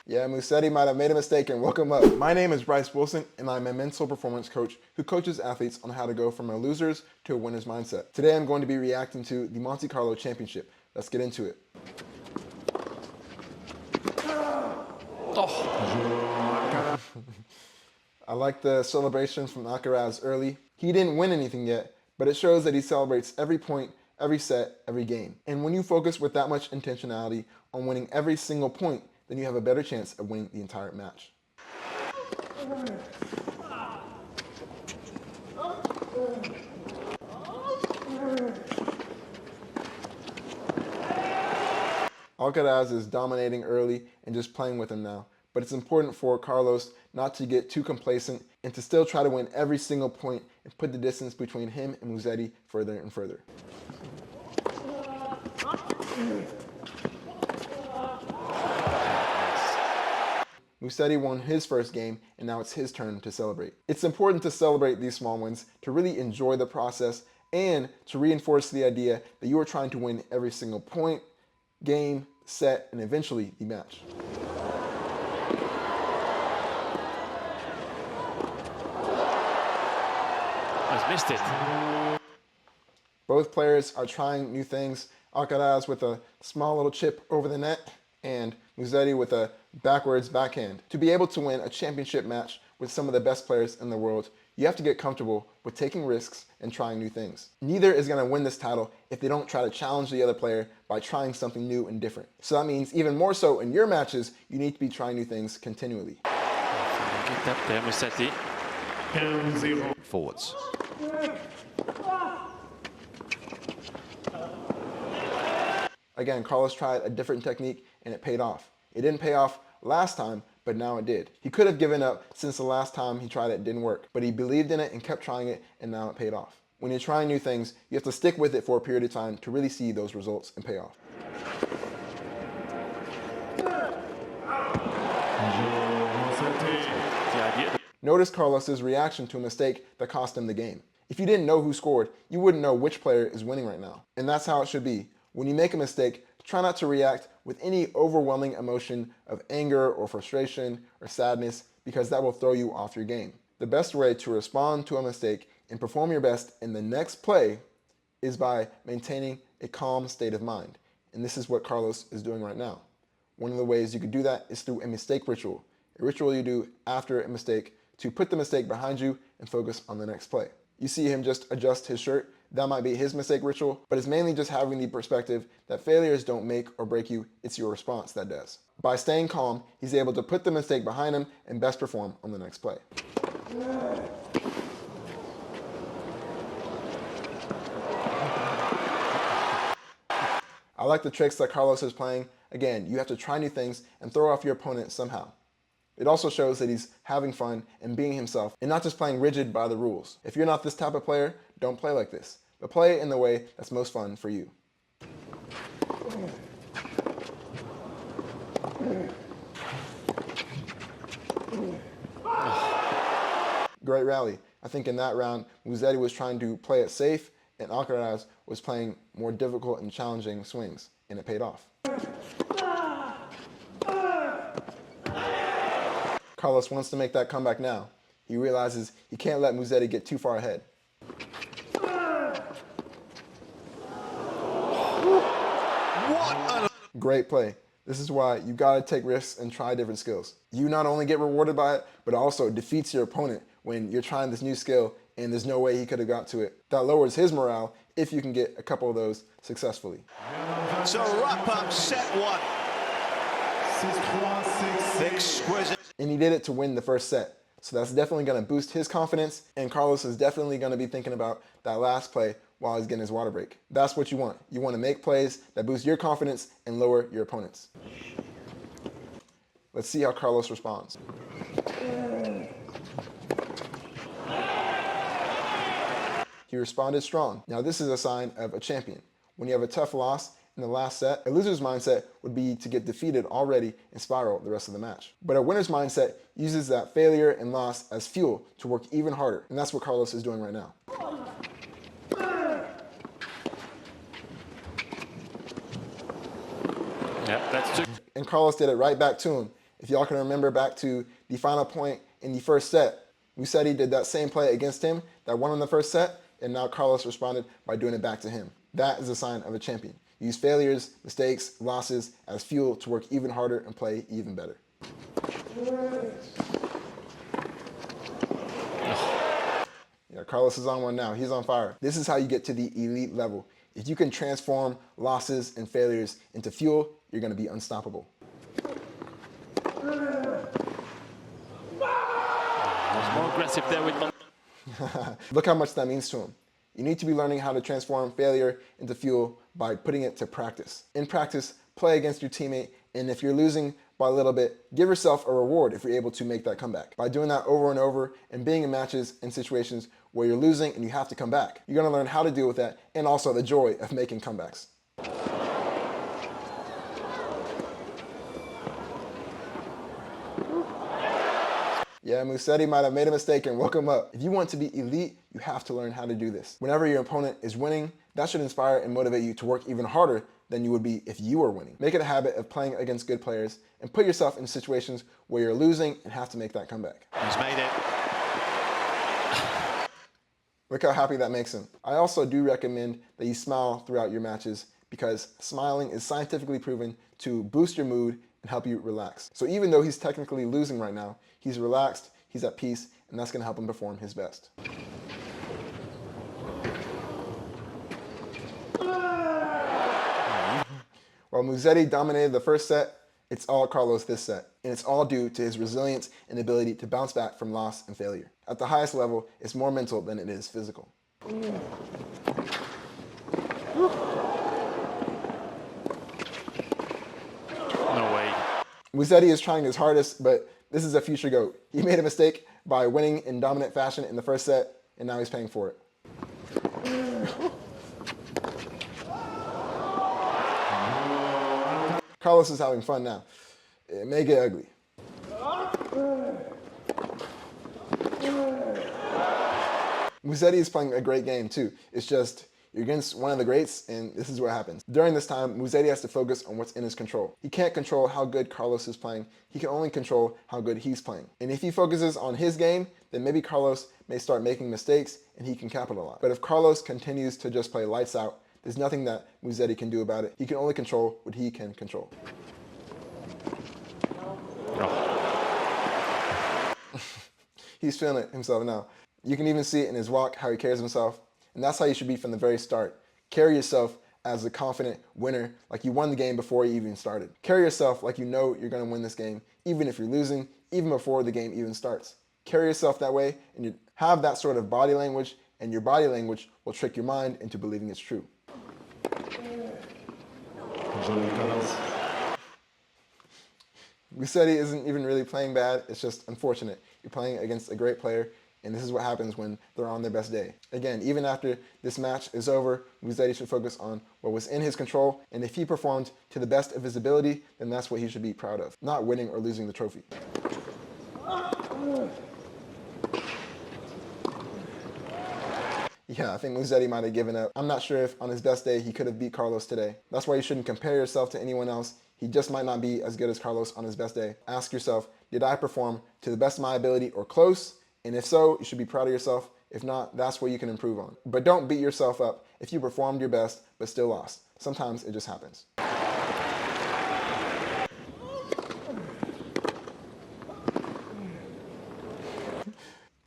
Yeah, Musetti might have made a mistake and woke him up. My name is Bryce Wilson, and I'm a mental performance coach who coaches athletes on how to go from a loser's to a winner's mindset. Today I'm going to be reacting to the Monte Carlo Championship. Let's get into it. Oh. I like the celebrations from Alcaraz early. He didn't win anything yet, but it shows that he celebrates every point, every set, every game. And when you focus with that much intentionality on winning every single point, then you have a better chance of winning the entire match. Alcaraz is dominating early and just playing with him now, but it's important for Carlos not to get too complacent and to still try to win every single point and put the distance between him and Musetti further and further. Musetti won his first game, and now it's his turn to celebrate. It's important to celebrate these small wins, to really enjoy the process, and to reinforce the idea that you are trying to win every single point, game, set, and eventually the match. I've missed it. Both players are trying new things. Alcaraz with a small little chip over the net, and Musetti with a backwards backhand. To be able to win a championship match with some of the best players in the world, you have to get comfortable with taking risks and trying new things. Neither is going to win this title if they don't try to challenge the other player by trying something new and different. So that means even more so in your matches, you need to be trying new things continually. Get up there, Musetti. Forwards. Again, Carlos tried a different technique and it paid off. It didn't pay off last time, but now it did. He could have given up since the last time he tried it didn't work, but he believed in it and kept trying it, and now it paid off. When you're trying new things, you have to stick with it for a period of time to really see those results and pay off. Notice Carlos's reaction to a mistake that cost him the game. If you didn't know who scored, you wouldn't know which player is winning right now. And that's how it should be. When you make a mistake, try not to react with any overwhelming emotion of anger or frustration or sadness, because that will throw you off your game. The best way to respond to a mistake and perform your best in the next play is by maintaining a calm state of mind. And this is what Carlos is doing right now. One of the ways you could do that is through a mistake ritual. A ritual you do after a mistake to put the mistake behind you and focus on the next play. You see him just adjust his shirt. That might be his mistake ritual, but it's mainly just having the perspective that failures don't make or break you, it's your response that does. By staying calm, he's able to put the mistake behind him and best perform on the next play. I like the tricks that Carlos is playing. Again, you have to try new things and throw off your opponent somehow. It also shows that he's having fun and being himself and not just playing rigid by the rules. If you're not this type of player, don't play like this, but play in the way that's most fun for you. Great rally. I think in that round, Musetti was trying to play it safe and Alcaraz was playing more difficult and challenging swings, and it paid off. Carlos wants to make that comeback now. He realizes he can't let Musetti get too far ahead. Great play. This is why you gotta take risks and try different skills. You not only get rewarded by it, but also defeats your opponent when you're trying this new skill and there's no way he could have got to it. That lowers his morale if you can get a couple of those successfully. So wrap up set one. Exquisite. And he did it to win the first set. So that's definitely going to boost his confidence, and Carlos is definitely going to be thinking about that last play while he's getting his water break. That's what you want. You want to make plays that boost your confidence and lower your opponent's. Let's see how Carlos responds. He responded strong. Now this is a sign of a champion. When you have a tough loss in the last set, a loser's mindset would be to get defeated already and spiral the rest of the match. But a winner's mindset uses that failure and loss as fuel to work even harder. And that's what Carlos is doing right now. Yeah, that's true. And Carlos did it right back to him. If y'all can remember back to the final point in the first set, Musetti did that same play against him that won in the first set, and now Carlos responded by doing it back to him. That is a sign of a champion. Use failures, mistakes, losses as fuel to work even harder and play even better. Yeah, Carlos is on one now. He's on fire. This is how you get to the elite level. If you can transform losses and failures into fuel, you're going to be unstoppable. More aggressive there with Look how much that means to him. You need to be learning how to transform failure into fuel by putting it to practice. In practice, play against your teammate, and if you're losing by a little bit, give yourself a reward if you're able to make that comeback. By doing that over and over and being in matches and situations where you're losing and you have to come back, you're gonna learn how to deal with that and also the joy of making comebacks. Yeah, Musetti might have made a mistake and woke him up. If you want to be elite, you have to learn how to do this. Whenever your opponent is winning, that should inspire and motivate you to work even harder than you would be if you were winning. Make it a habit of playing against good players and put yourself in situations where you're losing and have to make that comeback. He's made it. Look how happy that makes him. I also do recommend that you smile throughout your matches because smiling is scientifically proven to boost your mood and help you relax. So even though he's technically losing right now, he's relaxed, he's at peace, and that's gonna help him perform his best. While Musetti dominated the first set, it's all Carlos this set, and it's all due to his resilience and ability to bounce back from loss and failure. At the highest level, it's more mental than it is physical. no way. Musetti is trying his hardest, but this is a future GOAT. He made a mistake by winning in dominant fashion in the first set, and now he's paying for it. Carlos is having fun now. It may get ugly. Musetti is playing a great game too. It's just, you're against one of the greats, and this is what happens. During this time, Musetti has to focus on what's in his control. He can't control how good Carlos is playing. He can only control how good he's playing. And if he focuses on his game, then maybe Carlos may start making mistakes and he can capitalize. But if Carlos continues to just play lights out, there's nothing that Musetti can do about it. He can only control what he can control. He's feeling it himself now. You can even see it in his walk, how he carries himself. And that's how you should be from the very start. Carry yourself as a confident winner, like you won the game before you even started. Carry yourself like you know you're gonna win this game, even if you're losing, even before the game even starts. Carry yourself that way, and you have that sort of body language, and your body language will trick your mind into believing it's true. Musetti isn't even really playing bad, it's just unfortunate. You're playing against a great player, and this is what happens when they're on their best day. Again, even after this match is over, Musetti should focus on what was in his control, and if he performed to the best of his ability, then that's what he should be proud of, not winning or losing the trophy. Yeah, I think Musetti might have given up. I'm not sure if on his best day he could have beat Carlos today. That's why you shouldn't compare yourself to anyone else. He just might not be as good as Carlos on his best day. Ask yourself, did I perform to the best of my ability or close? And if so, you should be proud of yourself. If not, that's what you can improve on. But don't beat yourself up if you performed your best but still lost. Sometimes it just happens.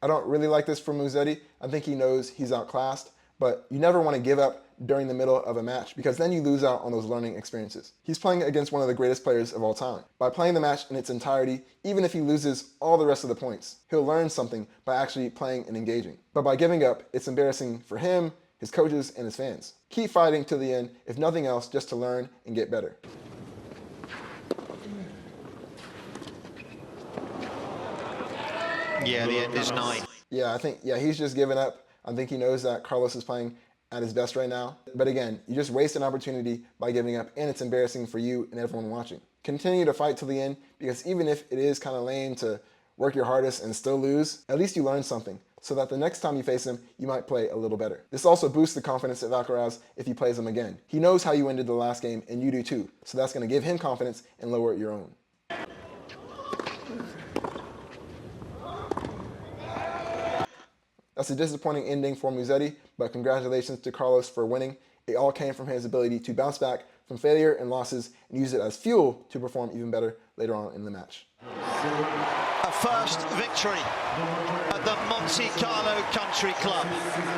I don't really like this from Musetti. I think he knows he's outclassed, but you never want to give up during the middle of a match because then you lose out on those learning experiences. He's playing against one of the greatest players of all time. By playing the match in its entirety, even if he loses all the rest of the points, he'll learn something by actually playing and engaging. But by giving up, it's embarrassing for him, his coaches, and his fans. Keep fighting to the end, if nothing else, just to learn and get better. Yeah, the end is nigh. Yeah, he's just giving up. I think he knows that Carlos is playing at his best right now. But again, you just waste an opportunity by giving up, and it's embarrassing for you and everyone watching. Continue to fight till the end, because even if it is kind of lame to work your hardest and still lose, at least you learn something, so that the next time you face him, you might play a little better. This also boosts the confidence of Alcaraz if he plays him again. He knows how you ended the last game, and you do too, so that's going to give him confidence and lower your own. That's a disappointing ending for Musetti, but congratulations to Carlos for winning. It all came from his ability to bounce back from failure and losses and use it as fuel to perform even better later on in the match. A first victory at the Monte Carlo Country Club.